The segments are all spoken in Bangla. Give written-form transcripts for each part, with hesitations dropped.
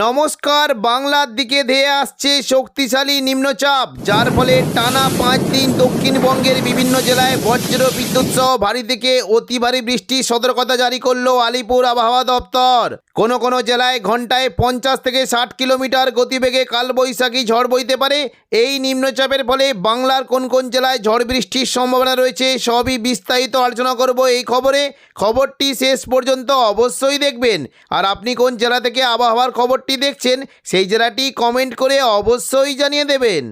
নমস্কার। বাংলার দিকে ধেয়ে আসছে শক্তিশালী নিম্নচাপ, যার ফলে টানা 5 দিন দক্ষিণবঙ্গের বিভিন্ন জেলায় বজ্র বিদ্যুৎ সহ ভারী থেকে অতি ভারী বৃষ্টির সতর্কতা জারি করলো আলিপুর আবহাওয়া দপ্তর। কোনো জেলায় ঘন্টায় 50 থেকে 60 কিলোমিটার গতিবেগে কালবৈশাখী ঝড় বইতে পারে। এই নিম্নচাপের ফলে বাংলার কোন জেলায় ঝড় বৃষ্টির সম্ভাবনা রয়েছে সবই বিস্তারিত আলোচনা করব এই খবরটি শেষ পর্যন্ত অবশ্যই দেখবেন। আর আপনি কোন জেলা থেকে আবহাওয়ার খবরটি দেখছেন সেই জেলাটি কমেন্ট করে অবশ্যই জানিয়ে দেবেন।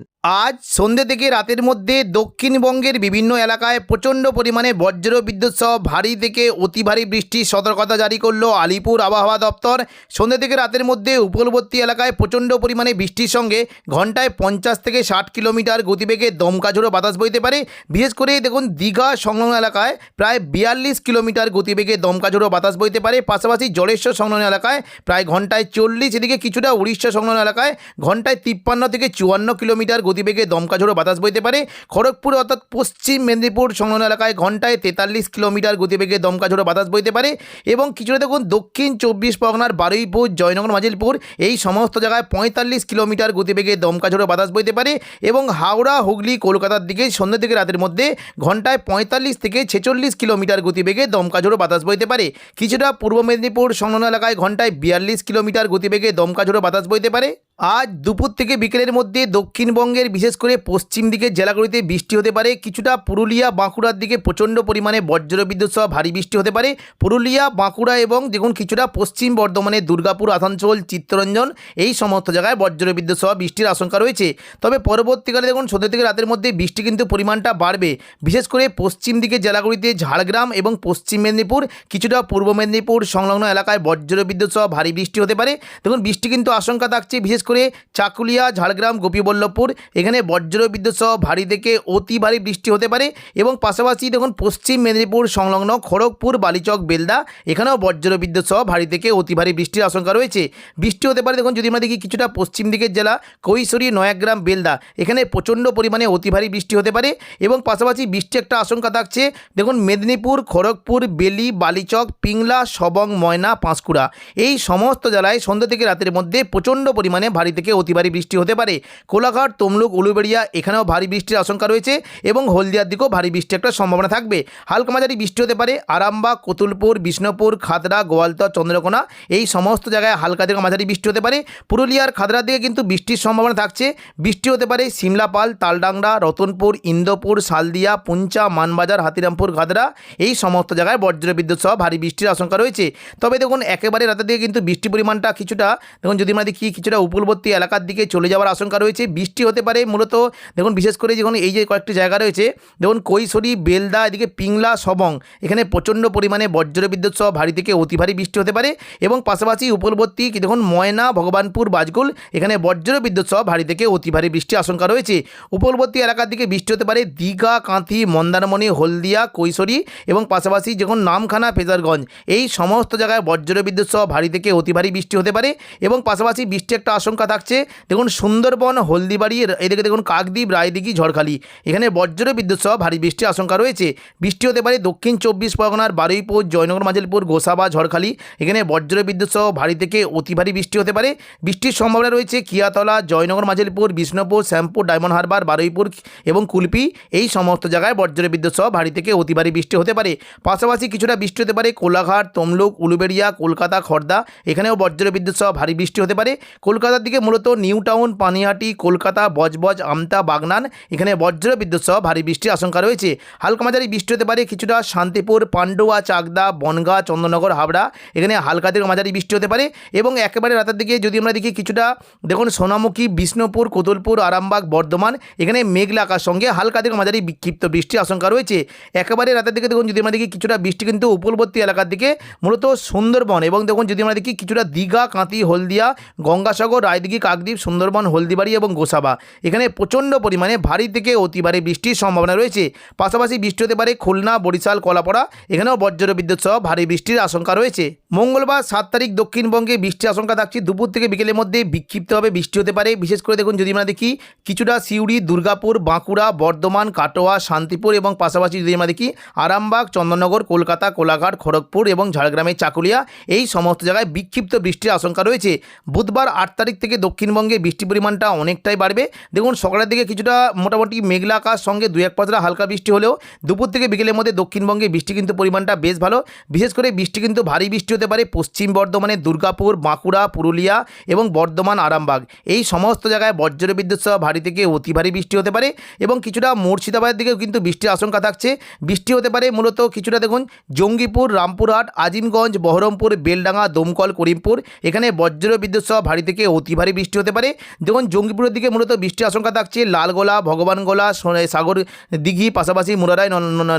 আজ সন্ধ্যে থেকে রাতের মধ্যে দক্ষিণবঙ্গের বিভিন্ন এলাকায় প্রচণ্ড পরিমাণে বজ্র বিদ্যুৎ সহ ভারী থেকে অতি ভারী বৃষ্টির সতর্কতা জারি করলো আলিপুর আবহাওয়া দপ্তর। সন্ধ্যে থেকে রাতের মধ্যে উপকূলবর্তী এলাকায় প্রচণ্ড পরিমাণে বৃষ্টির সঙ্গে ঘন্টায় 50 থেকে 60 কিলোমিটার গতিবেগে দমকা ঝোড়ো বাতাস বইতে পারে। বিশেষ করে দেখুন দীঘা সংলগ্ন এলাকায় প্রায় 42 কিলোমিটার গতিবেগে দমকা ঝোড়ো বাতাস বইতে পারে। পাশাপাশি জলেশ্বর সংলগ্ন এলাকায় প্রায় ঘন্টায় 40, এদিকে কিছুটা উড়িষ্যা সংলগ্ন এলাকায় ঘন্টায় 53 থেকে 54 কিলোমিটার গতিবেগে দমকা ঝোড়ো বাতাস বইতে পারে। খড়গপুর অর্থাৎ পশ্চিম মেদিনীপুর সংলগ্ন এলাকায় ঘন্টায় 43 কিলোমিটার গতিবেগে দমকা ঝোড়ো বাতাস বইতে পারে। এবং কিছুটা দেখুন দক্ষিণ 24 পরগনার বারুইপুর, জয়নগর, মাজিলপুর এই সমস্ত জায়গায় 45 কিলোমিটার গতিবেগে দমকা ঝোড়ো বাতাস বইতে পারে। এবং হাওড়া, হুগলি, কলকাতার দিকে সন্ধ্যে থেকে রাতের মধ্যে ঘন্টায় 45 থেকে 46 কিলোমিটার গতিবেগে দমকা ঝোড়ো বাতাস বইতে পারে। কিছুটা পূর্ব মেদিনীপুর সংলগ্ন এলাকায় ঘন্টায় 42 কিলোমিটার গতিবেগে দমকা ঝোড়ো বাতাস বইতে পারে। আজ দুপুর থেকে বিকেলের মধ্যে দক্ষিণবঙ্গের বিশেষ করে পশ্চিম দিকের জেলাগুলিতে বৃষ্টি হতে পারে। কিছুটা পুরুলিয়া, বাঁকুড়ার দিকে প্রচণ্ড পরিমাণে বজ্রবিদ্যুৎ সহ ভারী বৃষ্টি হতে পারে। পুরুলিয়া, বাঁকুড়া এবং দেখুন কিছুটা পশ্চিম বর্ধমানে দুর্গাপুর, আসানসোল, চিত্তরঞ্জন এই সমস্ত জায়গায় বজ্রবিদ্যুৎ সহ বৃষ্টির আশঙ্কা রয়েছে। তবে পরবর্তীকালে দেখুন সন্ধ্যা থেকে রাতের মধ্যে বৃষ্টি কিন্তু পরিমাণটা বাড়বে। বিশেষ করে পশ্চিম দিকের জেলাগুলিতে ঝাড়গ্রাম এবং পশ্চিম মেদিনীপুর, কিছুটা পূর্ব মেদিনীপুর সংলগ্ন এলাকায় বজ্রবিদ্যুৎ সহ ভারী বৃষ্টি হতে পারে। দেখুন বৃষ্টি কিন্তু আশঙ্কা থাকছে বিশেষ করে চাকুলিয়া, ঝাড়গ্রাম, গোপীবল্লভপুর এখানে বজ্রবিদ্যুৎ সহ ভারী থেকে অতি ভারী বৃষ্টি হতে পারে। এবং পাশাপাশি দেখুন পশ্চিম মেদিনীপুর সংলগ্ন খড়গপুর, বালিচক, বেলদা এখানেও বজ্রবিদ্যুৎ সহ ভারী থেকে অতি ভারী বৃষ্টির আশঙ্কা রয়েছে। বৃষ্টি হতে পারে দেখুন যদি আমরা দেখি কিছুটা পশ্চিম দিকের জেলা কৈশোরী, নয়াগ্রাম, বেলদা এখানে প্রচণ্ড পরিমাণে অতি ভারী বৃষ্টি হতে পারে। এবং পাশাপাশি বৃষ্টি একটা আশঙ্কা থাকছে দেখুন মেদিনীপুর, খড়গপুর, বেলি, বালিচক, পিংলা, সবং, ময়না, পাঁশকুড়া এই সমস্ত জেলায় সন্ধ্যা থেকে রাতের মধ্যে প্রচণ্ড পরিমাণে ভারী থেকে অতি ভারী বৃষ্টি হতে পারে। কোলাঘাট, তমলুক, উলুবেড়িয়া এখানেও ভারী বৃষ্টির আশঙ্কা রয়েছে এবং হলদিয়ার দিকেও ভারী বৃষ্টির একটা সম্ভাবনা থাকবে। হালকা মাঝারি বৃষ্টি হতে পারে আরামবাগ, কতুলপুর, বিষ্ণুপুর, খাতড়া, গোয়ালতর, চন্দ্রকোনা এই সমস্ত জায়গায় হালকা থেকে মাঝারি বৃষ্টি হতে পারে। পুরুলিয়ার খাতড়ার দিকে কিন্তু বৃষ্টির সম্ভাবনা থাকছে। বৃষ্টি হতে পারে সিমলাপাল, তালডাংরা, রতনপুর, ইন্দোপুর, সালদিয়া, পুঞ্চা, মানবাজার, হাতিরামপুর, ঘাদরা এই সমস্ত জায়গায় বজ্রবিদ্যুৎ সহ ভারী বৃষ্টির আশঙ্কা রয়েছে। তবে দেখুন একেবারে রাতের দিকে কিন্তু বৃষ্টি পরিমাণটা কিছুটা দেখুন যদি আমরা দেখি কিছুটা উপকূলবর্তী এলাকার দিকে চলে যাওয়ার আশঙ্কা রয়েছে। বৃষ্টি হতে পারে মূলত দেখুন বিশেষ করে যখন এই যে কয়েকটি জায়গা রয়েছে দেখুন কৈশোরী, বেলদা, এদিকে পিংলা, সবং এখানে প্রচণ্ড পরিমাণে বজ্রবিদ্যুৎ সহ ভারী থেকে অতি ভারী বৃষ্টি হতে পারে। এবং পাশাপাশি উপকূলবর্তী দেখুন ময়না, ভগবানপুর, বাজকুল এখানে বজ্রবিদ্যুৎ সহ ভারী থেকে অতি ভারী বৃষ্টির আশঙ্কা রয়েছে। উপকূলবর্তী এলাকার দিকে বৃষ্টি হতে পারে দীঘা, কাঁথি, মন্দারমণি, হলদিয়া, কৈশোরী এবং পাশাপাশি যখন নামখানা, ফেজারগঞ্জ এই সমস্ত জায়গায় বজ্রবিদ্যুৎ সহ ভারী থেকে অতি ভারী বৃষ্টি হতে পারে। এবং পাশাপাশি বৃষ্টি একটা আশঙ্কা থাকছে দেখুন সুন্দরবন, হলদিবাড়ি এদিকে দেখুন কাকদ্বীপ, রায়দিঘি, ঝড়খালি এখানে বজ্রবিদ্যুৎ সহ ভারী বৃষ্টির আশঙ্কা রয়েছে। বৃষ্টি হতে পারে দক্ষিণ 24 পরগনার বারুইপুর, জয়নগর, মাজিলপুর, গোসাবা, ঝড়খালি এখানে বজ্রবিদ্যুৎ সহ ভারী থেকে অতি ভারী বৃষ্টি হতে পারে। বৃষ্টির সম্ভাবনা রয়েছে কিয়াতলা, জয়নগর, মাজিলপুর, বিষ্ণুপুর, শ্যামপুর, ডায়মন্ড হারবার, বারুইপুর এবং কুলপি এই সমস্ত জায়গায় বজ্রবিদ্যুৎ সহ ভারী থেকে অতি ভারী বৃষ্টি হতে পারে। পাশাপাশি কিছুটা বৃষ্টি হতে পারে কোলাঘাট, তমলুক, উলুবেড়িয়া, কলকাতা, খড়দা এখানেও বজ্রবিদ্যুৎ সহ ভারী বৃষ্টি হতে পারে। কলকাতার দিকে মূলত নিউ টাউন, পানিহাটি, কলকাতা, বজবজ, আমতা, বাগনান এখানে বজ্রবিদ্যুৎ সহ ভারী বৃষ্টির আশঙ্কা রয়েছে। হালকা মাঝারি বৃষ্টি হতে পারে কিছুটা শান্তিপুর, পান্ডুয়া, চাকদা, বনগাঁ, চন্দননগর, হাবড়া এখানে হালকা থেকে মাঝারি বৃষ্টি হতে পারে। এবং একেবারে রাতের দিকে যদি আমরা দেখি কিছুটা দেখুন সোনামুখী, বিষ্ণুপুর, কোতুলপুর, আরামবাগ, বর্ধমান এখানে মেঘলা আকাশ সঙ্গে হালকা থেকে মাঝারি বিক্ষিপ্ত বৃষ্টির আশঙ্কা রয়েছে। একেবারে রাতের দিকে দেখুন যদি আমরা দেখি কিছুটা বৃষ্টি কিন্তু উপকূলবর্তী এলাকার দিকে মূলত সুন্দরবন এবং দেখুন যদি আমরা দেখি কিছুটা দীঘা, কাঁথি, হলদিয়া, গঙ্গাসাগর, রায়দিঘি, কাকদ্বীপ, সুন্দরবন, হলদিবাড়ি এবং গোসাবা এখানে প্রচণ্ড পরিমাণে ভারী থেকে অতি ভারী বৃষ্টির সম্ভাবনা রয়েছে। পাশাপাশি বৃষ্টি হতে পারে খুলনা, বরিশাল, কলাপাড়া এখানেও বজ্রবিদ্যুৎ সহ ভারী বৃষ্টির আশঙ্কা রয়েছে। মঙ্গলবার 7 তারিখ দক্ষিণবঙ্গে বৃষ্টির আশঙ্কা থাকছে। দুপুর থেকে বিকেলের মধ্যে বিক্ষিপ্তভাবে বৃষ্টি হতে পারে। বিশেষ করে দেখুন যদি আমরা দেখি কিছুটা সিউড়ি, দুর্গাপুর, বাঁকুড়া, বর্ধমান, কাটোয়া, শান্তিপুর এবং পাশাপাশি যদি আমরা দেখি আরামবাগ, চন্দননগর, কলকাতা, কোলাঘাট, খড়গপুর এবং ঝাড়গ্রামের চাকুলিয়া এই সমস্ত জায়গায় বিক্ষিপ্ত বৃষ্টির আশঙ্কা রয়েছে। বুধবার 8 তারিখ থেকে দক্ষিণবঙ্গে বৃষ্টির পরিমাণটা অনেকটাই বাড়বে। দেখুন সকালের দিকে কিছুটা মোটামুটি মেঘলা আকাশ সঙ্গে 2-1 পাঁচরা হালকা বৃষ্টি হলেও দুপুর থেকে বিকেলের মধ্যে দক্ষিণবঙ্গে বৃষ্টি কিন্তু পরিমাণটা বেশ ভালো। বিশেষ করে বৃষ্টি কিন্তু ভারী বৃষ্টি হতে পারে পশ্চিম বর্ধমানে, দুর্গাপুর, বাঁকুড়া, পুরুলিয়া এবং বর্ধমান, আরামবাগ এই সমস্ত জায়গায় বজ্রবিদ্যুৎ সহ ভারী থেকে অতি ভারী বৃষ্টি হতে পারে এবং কিছুটা মুর্শিদাবাদের দিকেও কিন্তু বৃষ্টির আশঙ্কা থাকছে। বৃষ্টি হতে পারে মূলত কিছুটা দেখুন জঙ্গিপুর, রামপুরহাট, আজিমগঞ্জ, বহরমপুর, বেলডাঙ্গা, দমকল, করিমপুর এখানে বজ্রবিদ্যুৎ সহ ভারী থেকে অতি ভারী বৃষ্টি হতে পারে। দেখুন জঙ্গিপুরের দিকে মূলত বৃষ্টির আশঙ্কা থাকছে লালগোলা, ভগবানগোলা, সাগর দিঘি, পাশাপাশি মুরারাই,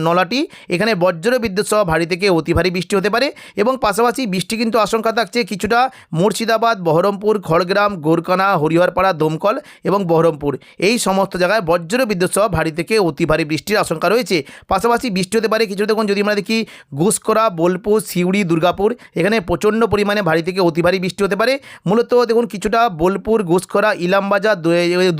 নলাটি এখানে বজ্রবিদ্যুৎ সহ ভারী থেকে অতি ভারী বৃষ্টি হতে পারে এবং পাশাপাশি বৃষ্টি কিন্তু আশঙ্কা থাকছে কিছুটা মুর্শিদাবাদ, বহরমপুর, খড়গ্রাম, গোরকানা, হরিহরপাড়া, দমকল এবং বহরমপুর এই সমস্ত জায়গায় বজ্রবিদ্যুৎ সহ ভারী থেকে অতি ভারী বৃষ্টির আশঙ্কা রয়েছে। পাশাপাশি বৃষ্টি হতে পারে কিছু দেখুন যদি আমরা দেখি ঘুষকরা, বোলপুর, সিউড়ি, দুর্গাপুর এখানে প্রচণ্ড পরিমাণে ভারী থেকে অতি ভারী বৃষ্টি হতে পারে। মূলত দেখুন কিছুটা বোলপুর, ঘুষকরা, ইলামবাজার,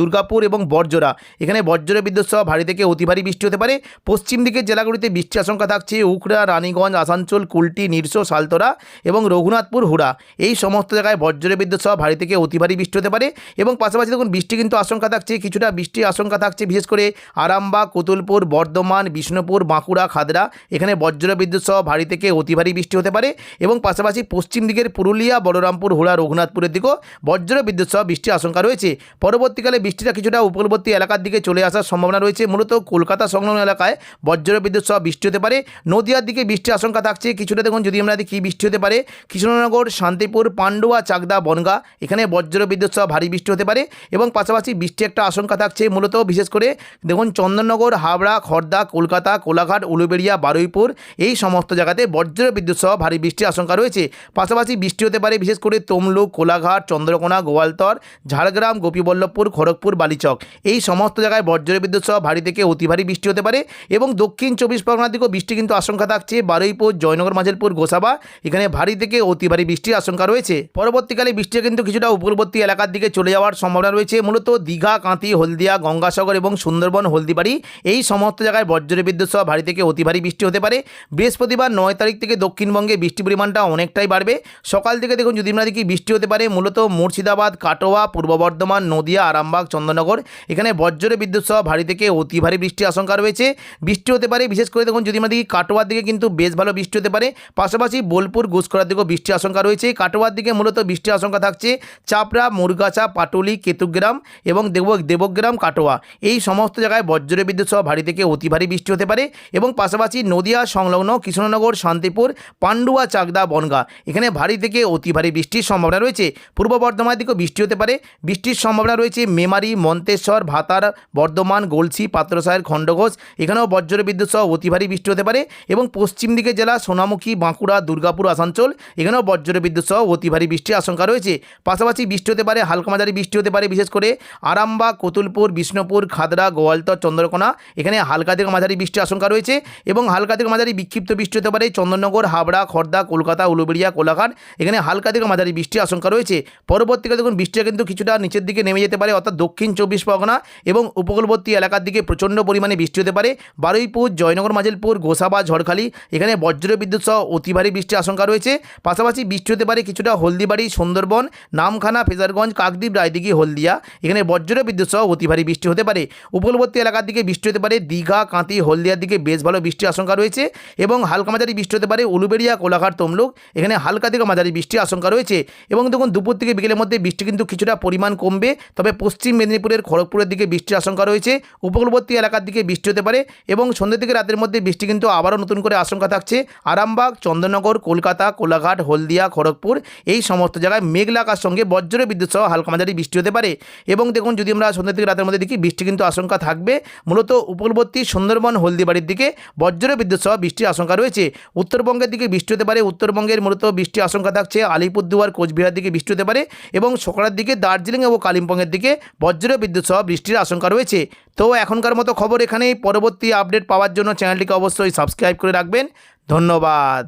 দুর্গাপুর এবং বর্জরা এখানে বজ্রবিদ্যুৎ সহ ভারী থেকে অতি ভারী বৃষ্টি হতে পারে। পশ্চিম দিকের জেলাগুলিতে বৃষ্টির আশঙ্কা থাকছে উখড়া, রানীগঞ্জ, আসানসোল, কুলটি, নিরসো, সালতরা এবং রঘুনাথপুর, হুড়া এই সমস্ত জায়গায় বজ্রবিদ্যুৎ সহ ভারী থেকে অতি ভারী বৃষ্টি হতে পারে এবং পাশাপাশি দেখুন বৃষ্টি কিন্তু আশঙ্কা থাকছে কিছুটা বৃষ্টির আশঙ্কা থাকছে বিশেষ করে আরামবাগ, কতুলপুর, বর্ধমান, বিষ্ণুপুর, বাঁকুড়া, খাদড়া এখানে বজ্রবিদ্যুৎ সহ ভারী থেকে অতি ভারী বৃষ্টি হতে পারে এবং পাশাপাশি পশ্চিম দিকের পুরুলিয়া, বলরামপুর, হুড়া, রঘুনাথপুরের দিকেও বজ্রবিদ্যুৎ সহ বৃষ্টির আশঙ্কা রয়েছে। পরবর্তীকালে বৃষ্টিটা কিছুটা উপকূলবর্তী এলাকার দিকে চলে আসার সম্ভাবনা রয়েছে। মূলত কলকাতা সংলগ্ন এলাকায় বজ্রবিদ্যুৎ সহ বৃষ্টি হতে পারে। নদিয়ার দিকে বৃষ্টির আশঙ্কা থাকছে কিছুটা দেখুন যদি আমরা দেখি বৃষ্টি হতে পারে কৃষ্ণনগর, শান্তিপুর, পান্ডুয়া, চাকদা, বনগাঁ এখানে বজ্রবিদ্যুৎ সহ ভারী বৃষ্টি হতে পারে এবং পাশাপাশি বৃষ্টি একটা আশঙ্কা থাকছে মূলত বিশেষ করে দেখুন চন্দননগর, হাবড়া, খড়দা, কলকাতা, কোলাঘাট, উলুবেড়িয়া, বারুইপুর এই সমস্ত জায়গাতে বজ্রবিদ্যুৎ সহ ভারী বৃষ্টির আশঙ্কা রয়েছে। পাশাপাশি বৃষ্টি হতে পারে বিশেষ করে তমলুক, কোলাঘাট, চন্দ্রকোনা, গোয়ালতর, ঝাড়গ্রাম, গোপীবল্লভপুর, খড়গপুর, বালিচক এই সমস্ত জায়গায় বজ্রবিদ্যুৎ সহ ভারী থেকে অতি ভারী বৃষ্টি হতে পারে এবং দক্ষিণ 24 পরগনার দিকেও বৃষ্টি কিন্তু আশঙ্কা থাকছে বারুইপুর, জয়নগর, মাঝেরপুর, গোসাবা এখানে ভারী থেকে অতি ভারী বৃষ্টির আশঙ্কা রয়েছে। পরবর্তীকালে বৃষ্টি কিন্তু কিছুটা উপকূলবর্তী এলাকার দিকে চলে যাওয়ার সম্ভাবনা রয়েছে। মূলত দীঘা, কাঁথি, হলদিয়া, গঙ্গাসাগর এবং সুন্দরবন, হলদিবাড়ি এই সমস্ত জায়গায় বজ্রবিদ্যুৎ সহ ভারী থেকে অতি ভারী বৃষ্টি হতে পারে। বৃহস্পতিবার 9 তারিখ থেকে দক্ষিণবঙ্গে বৃষ্টির পরিমাণটা অনেকটাই বাড়বে। সকাল থেকে দেখুন যদি আমরা দেখি বৃষ্টি হতে পারে মূলত মুর্শিদাবাদ, কাটোয়া, পূর্ব বর্ধমান, নদিয়া, আরামবাগ, চন্দননগর এখানে বজ্রবিদ্যুৎ সহ ভারী থেকে অতি ভারী বৃষ্টির আশঙ্কা রয়েছে। বৃষ্টি হতে পারে বিশেষ করে দেখুন যদি আমরা দেখি কাটোয়ার দিকে কিন্তু বেশ ভালো বৃষ্টি হতে পারে। পাশাপাশি বোলপুর, ঘুষকরার দিকেও বৃষ্টির আশঙ্কা রয়েছে। কাটোয়ার দিকে মূলত বৃষ্টির আশঙ্কা থাকছে চাপড়া, মুরগাছা, পাটুলি, কেতুগ্রাম এবং দেবগ্রাম, কাটোয়া এই সমস্ত জায়গায় বজ্রবিদ্যুৎ সহ ভারী থেকে অতি ভারী বৃষ্টি হতে পারে এবং পাশাপাশি নদিয়া সংলগ্ন কৃষ্ণনগর, শান্তিপুর, পান্ডুয়া, চাকদা, বনগাঁ এখানে ভারী থেকে অতি ভারী বৃষ্টির সম্ভাবনা রয়েছে। পূর্ব বর্ধমানের দিকেও বৃষ্টি হতে পারে। বৃষ্টির সম্ভাবনা রয়েছে মেমারি, মন্তেশ্বর, ভাতার, বর্ধমান, গলসি, পাত্রসাহের, খণ্ডঘোষ এখানেও বজ্রবিদ্যুৎ সহ অতি ভারী বৃষ্টি হতে পারে এবং পশ্চিম দিকে জেলা সোনামুখী, বাঁকুড়া, দুর্গাপুর, আসানসোল এখানেও বজ্রবিদ্যুৎ সহ অতি ভারী বৃষ্টির আশঙ্কা রয়েছে। পাশাপাশি বৃষ্টি হতে পারে হালকা মাঝারি বৃষ্টি হতে পারে বিশেষ করে আরামবাগ, কতুলপুর, বিষ্ণুপুর, খাদড়া, গোয়ালতর, চন্দ্রকোনা এখানে হালকা থেকে মাঝারি বৃষ্টির আশঙ্কা রয়েছে এবং হালকা থেকে মাঝারি বিক্ষিপ্ত বৃষ্টি হতে পারে চন্দননগর, হাবড়া, খড়দা, কলকাতা, উলুবেড়িয়া, কোলাঘাট এখানে হালকা থেকে মাঝারি বৃষ্টির আশঙ্কা রয়েছে। পরবর্তীকালে দেখুন বৃষ্টিটা কিন্তু কিছুটা নিচের দিকে নেমে যেতে পারে অর্থাৎ দক্ষিণ 24 পরগনা এবং উপকূলবর্তী এলাকার দিকে প্রচণ্ড পরিমাণে বৃষ্টি হতে পারে। বারুইপুর, জয়নগর, মাঝেরপুর, গোসাবা, ঝড়খালি এখানে বজ্রবিদ্যুৎ সহ অতি ভারী বৃষ্টির আশঙ্কা রয়েছে। পাশাপাশি বৃষ্টি হতে পারে কিছুটা হলদিবাড়ি, সুন্দরবন, নামখানা, ফেজারগঞ্জ, কাকদ্বীপ, রায়দিঘি, হলদিয়া এখানে বজ্রবিদ্যুৎ সহ অতি ভারী বৃষ্টি হতে পারে। উপকূলবর্তী এলাকার দিকে বৃষ্টি হতে পারে দীঘা, কাঁথি, হলদিয়ার দিকে বেশ ভালো বৃষ্টির আশঙ্কা রয়েছে এবং হালকা মাঝারি বৃষ্টি হতে পারে উলুবেড়িয়া, কোলাঘাট, তমলুক এখানে হালকা থেকে মাঝারি বৃষ্টির আশঙ্কা রয়েছে এবং দেখুন দুপুর থেকে বিকেলের মধ্যে বৃষ্টি কিন্তু কিছুটা পরিমাণ কমবে। তবে পশ্চিম মেদিনীপুরের খড়গপুরের দিকে বৃষ্টির আশঙ্কা রয়েছে। উপকূলবর্তী এলাকার দিকে বৃষ্টি হতে পারে এবং সন্ধ্যা থেকে রাতের মধ্যে বৃষ্টি কিন্তু আবারও নতুন করে আশঙ্কা থাকছে আরামবাগ, চন্দননগর, কলকাতা, কোলাঘাট, হলদিয়া, খড়গপুর এই সমস্ত জায়গায় মেঘলা আকাশের সঙ্গে বজ্রবিদ্যুৎ সহ হালকা মাঝারি বৃষ্টি হতে পারে এবং দেখুন যদি আমরা সন্ধ্যা থেকে রাতের মধ্যে দেখি বৃষ্টি কিন্তু আশঙ্কা থাকবে মূলত উপকূলবর্তী সুন্দরবন, হলদিবাড়ির দিকে বজ্রবিদ্যুৎ সহ বৃষ্টির আশঙ্কা রয়েছে। উত্তরবঙ্গের দিকে বৃষ্টি হতে পারে। উত্তরবঙ্গের মূলত বৃষ্টির আশঙ্কা থাকছে আলিপুরদুয়ার, কোচবিহার দিকে বৃষ্টি হতে পারে এবং সকালের দিকে দার্জিলিং এবং কালিম্পংয়ের দিকে বজ্র বিদ্যুৎ সহ বৃষ্টির আশঙ্কা রয়েছে। তো এখনকার মতো খবর এখানেই। পরবর্তী আপডেট পাওয়ার জন্য চ্যানেলটিকে অবশ্যই সাবস্ক্রাইব করে রাখবেন। ধন্যবাদ।